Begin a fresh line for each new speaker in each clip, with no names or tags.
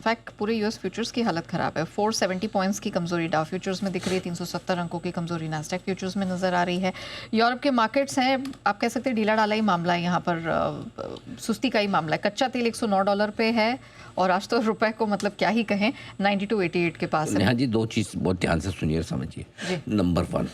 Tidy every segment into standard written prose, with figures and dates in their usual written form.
In fact पूरे US futures की हालत ख़राब है। 470 पॉइंट्स की कमजोरी डाउ फ्यूचर्स में दिख रही है, 370 अंकों की कमजोरी नास्डैक फ्यूचर्स में नज़र आ रही है। यूरोप के मार्केट्स हैं, आप कह सकते हैं ढीला डाला ही मामला है यहाँ पर, सुस्ती का ही मामला है। कच्चा तेल $109 पे है और आज तो रुपए को मतलब क्या ही कहें 92.88 के पास है।
हाँ जी, दो चीज़ बहुत ध्यान से सुनिए और समझिए। नंबर 1,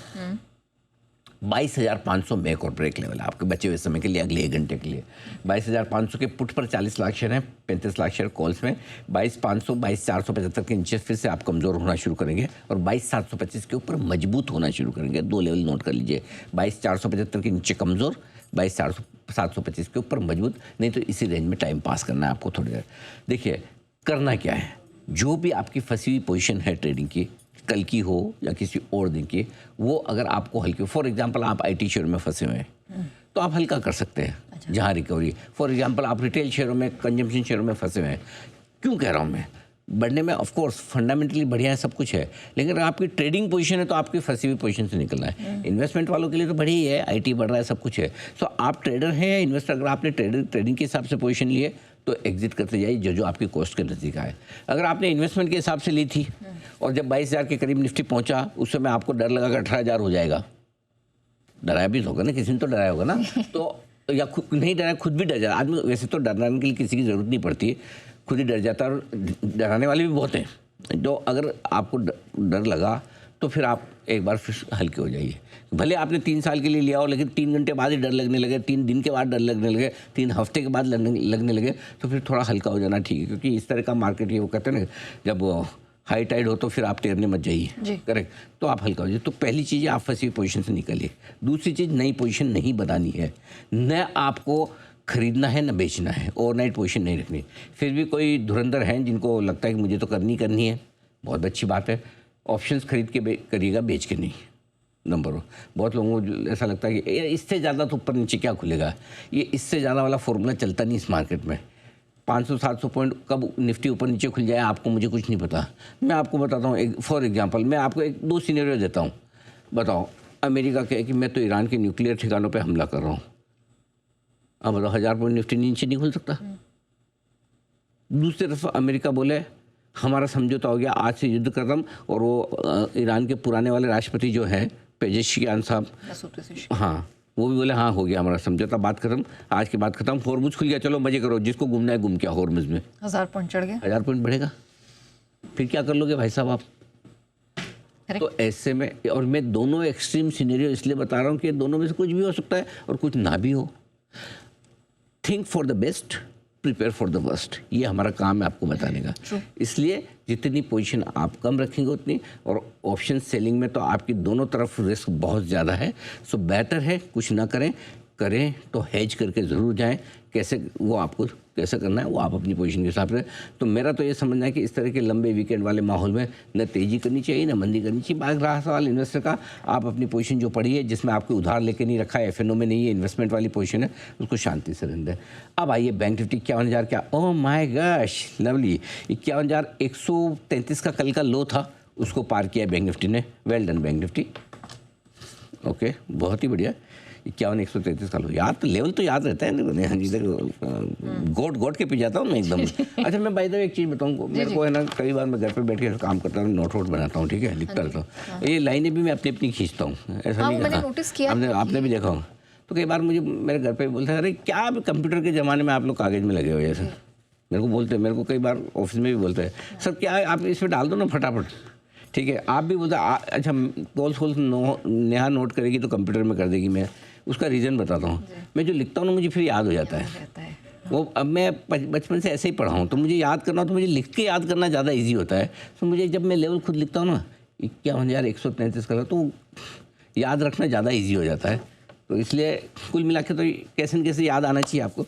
22,500 मेक और ब्रेक लेवल है आपके बचे हुए समय के लिए, अगले 1 घंटे के लिए। 22,500 के पुट पर 40 लाख शेयर हैं, 35 लाख शेयर कॉल्स में। 22,500, 22,475 के नीचे फिर से आप कमज़ोर होना शुरू करेंगे और 22,725 के ऊपर मजबूत होना शुरू करेंगे। 2 लेवल नोट कर लीजिए, 22,475 के नीचे कमज़ोर, 22,725 के ऊपर मजबूत। नहीं तो इसी रेंज में टाइम पास करना है आपको थोड़ी देर। देखिए करना क्या है, जो भी आपकी फंसी हुई पोजीशन है ट्रेडिंग की, कल की हो या किसी और दिन की, वो अगर आपको हल्की, फॉर एग्जांपल आप आईटी शेयर में फंसे हुए हैं तो आप हल्का कर सकते हैं। अच्छा। जहाँ रिकवरी, फॉर एग्जांपल आप रिटेल शेयरों में, कंजम्पशन शेयरों में फंसे हुए हैं। क्यों कह रहा हूँ मैं, बढ़ने में ऑफ कोर्स फंडामेंटली बढ़िया है, सब कुछ है, लेकिन अगर आपकी ट्रेडिंग पोजीशन है तो आपकी फंसी हुई पोजीशन से निकलना है। इन्वेस्टमेंट वालों के लिए तो बढ़िया ही है, आईटी बढ़ रहा है, सब कुछ है। सो आप ट्रेडर हैं या इन्वेस्टर, अगर आपने ट्रेडिंग के हिसाब से पोजीशन ली है तो एग्जिट करते जाइए जो आपकी कॉस्ट के नज़दीक आए। अगर आपने इन्वेस्टमेंट के हिसाब से ली थी और जब 22,000 के करीब निफ्टी पहुंचा, उस समय आपको डर लगा कि 18,000 हो जाएगा, डराया भी होगा ना, किसी ने तो डराया होगा ना। तो या खुद नहीं डराया, खुद भी डर जाता आदमी। वैसे तो डराने के लिए किसी की ज़रूरत नहीं पड़ती, खुद ही डर जाता है, और डराने वाले भी बहुत हैं। तो अगर आपको डर लगा तो फिर आप एक बार फिर हल्के हो जाइए। भले आपने 3 साल के लिए लिया हो, लेकिन 3 घंटे बाद ही डर लगने लगे, 3 दिन के बाद डर लगने लगे, 3 हफ्ते के बाद लगने लगे, तो फिर थोड़ा हल्का हो जाना ठीक है। क्योंकि इस तरह का मार्केट ये वो कहते हैं ना, जब हाई टाइड हो तो फिर आप तैरने मत जाइए, करेक्ट, तो आप हल्का हो जाइए। तो पहली चीज़ आप फंसी पोजीशन से निकलिए। दूसरी चीज़, नई पोजीशन नहीं बनानी है, न आपको खरीदना है न बेचना है, ओवरनाइट पोजीशन नहीं रखनी। फिर भी कोई धुरंधर हैं जिनको लगता है कि मुझे तो करनी है, बहुत अच्छी बात है, ऑप्शंस खरीद के करिएगा, बेच के नहीं। नंबर 1, बहुत लोगों को ऐसा लगता है कि इससे ज़्यादा तो ऊपर नीचे क्या खुलेगा, ये इससे ज़्यादा वाला फॉर्मूला चलता नहीं इस मार्केट में। 500-700 पॉइंट कब निफ्टी ऊपर नीचे खुल जाए आपको मुझे कुछ नहीं पता। मैं आपको बताता हूँ, फॉर एग्जांपल मैं आपको 2 सिनेरियो देता हूँ। बताओ, अमेरिका कहे कि मैं तो ईरान के न्यूक्लियर ठिकानों पे हमला कर रहा हूँ, अब बताओ 1000 पॉइंट निफ्टी नीचे नहीं खुल सकता। दूसरी तरफ अमेरिका बोले हमारा समझौता हो गया, आज से युद्ध खत्म, और वो ईरान के पुराने वाले राष्ट्रपति जो हैं पेजेशियान साहब, हाँ, वो भी बोले हाँ हो गया हमारा समझौता, बात खत्म, आज की बात खत्म, हॉर्मुज खुल गया, चलो मजे करो, जिसको घूमना है घूम, क्या हॉर्मुज में
1000 पॉइंट चढ़ गए,
1000 पॉइंट बढ़ेगा, फिर क्या कर लोगे भाई साहब आप। तो ऐसे में, और मैं दोनों एक्सट्रीम सिनेरियो इसलिए बता रहा हूँ कि दोनों में से कुछ भी हो सकता है और कुछ ना भी हो। Think for the best, prepare for the worst, ये हमारा काम है आपको बताने का। इसलिए जितनी पोजीशन आप कम रखेंगे उतनी, और ऑप्शन सेलिंग में तो आपकी दोनों तरफ रिस्क बहुत ज़्यादा है। सो बेहतर है कुछ ना करें तो हेज करके ज़रूर जाएं। कैसे, वो आपको कैसे करना है वो आप अपनी पोजीशन के हिसाब से। तो मेरा तो ये समझना है कि इस तरह के लंबे वीकेंड वाले माहौल में न तेज़ी करनी चाहिए न मंदी करनी चाहिए। बाकी रहा सवाल इन्वेस्टर का, आप अपनी पोजीशन जो पड़ी है, जिसमें आपके उधार लेके नहीं रखा है, एफएनओ में नहीं है, इन्वेस्टमेंट वाली पोजीशन है, उसको शांति से रहने दें। अब आइए बैंक निफ्टी 51,000 क्या, ओह माय गॉश, लवली, 51,133 का कल का लो था, उसको पार किया बैंक निफ्टी ने। Well done bank Nifty, okay, बहुत ही बढ़िया। 51,133 का लो, याद तो लेवल तो याद रहता है। हाँ जी, गोट के पी जाता हूँ मैं एकदम। अच्छा, मैं बाय द वे एक चीज़ बताऊँ, मेरे को है ना, कई बार मैं घर पे बैठ के काम करता हूँ, नोट बनाता हूँ, ठीक है, लिखता रहता हूँ, ये लाइनें भी मैं अपनी खींचता हूँ, ऐसा नहीं, आपने भी देखा होगा। तो कई बार मुझे मेरे घर पे बोलते हैं, अरे क्या कंप्यूटर के ज़माने में आप लोग कागज़ में लगे हुए, ऐसे मेरे को बोलते हैं, मेरे को कई बार ऑफिस में भी बोलते हैं, सर क्या है आप इसमें डाल दो ना फटाफट, ठीक है। आप भी बोलते अच्छा कॉल्स नेहा नोट करेगी तो कंप्यूटर में कर देगी। मैं उसका रीज़न बताता हूँ, मैं जो लिखता हूँ ना मुझे फिर याद हो जाता है। वो अब मैं बचपन से ऐसे ही पढ़ा हूँ, तो मुझे याद करना, तो मुझे लिख के याद करना ज़्यादा इजी होता है। तो मुझे जब मैं लेवल खुद लिखता हूँ ना 51,133 का, तो याद रखना ज़्यादा इजी हो जाता है। तो इसलिए कुल मिला के तो कैसे न कैसे याद आना चाहिए आपको।